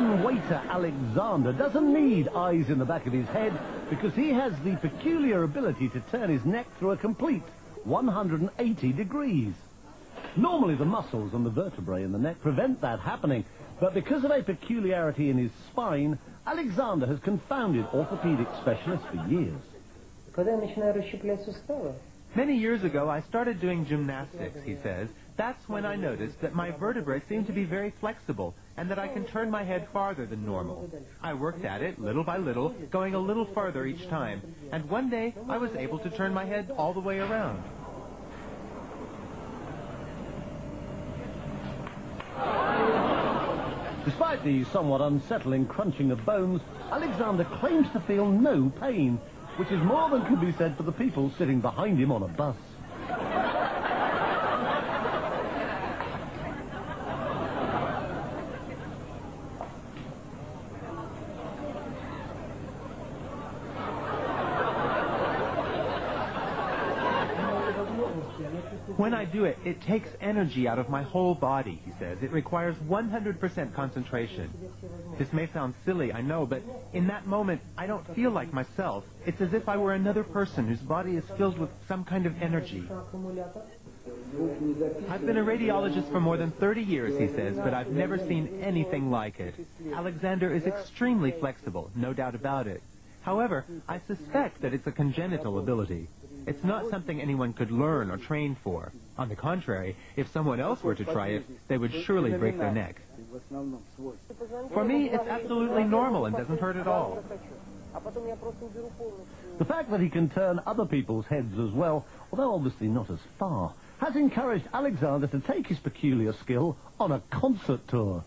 Russian waiter Alexander doesn't need eyes in the back of his head because he has the peculiar ability to turn his neck through a complete 180 degrees. Normally the muscles and the vertebrae in the neck prevent that happening, but because of a peculiarity in his spine, Alexander has confounded orthopedic specialists for years. Many years ago, I started doing gymnastics, he says. That's when I noticed that my vertebrae seem to be very flexible and that I can turn my head farther than normal. I worked at it little by little, going a little farther each time, and one day I was able to turn my head all the way around. Despite the somewhat unsettling crunching of bones, Alexander claims to feel no pain, which is more than can be said for the people sitting behind him on a bus. When I do it, it takes energy out of my whole body, he says. It requires 100% concentration. This may sound silly, I know, but in that moment, I don't feel like myself. It's as if I were another person whose body is filled with some kind of energy. I've been a radiologist for more than 30 years, he says, but I've never seen anything like it. Alexander is extremely flexible, no doubt about it. However, I suspect that it's a congenital ability. It's not something anyone could learn or train for. On the contrary, if someone else were to try it, they would surely break their neck. For me, it's absolutely normal and doesn't hurt at all. The fact that he can turn other people's heads as well, although obviously not as far, has encouraged Alexander to take his peculiar skill on a concert tour.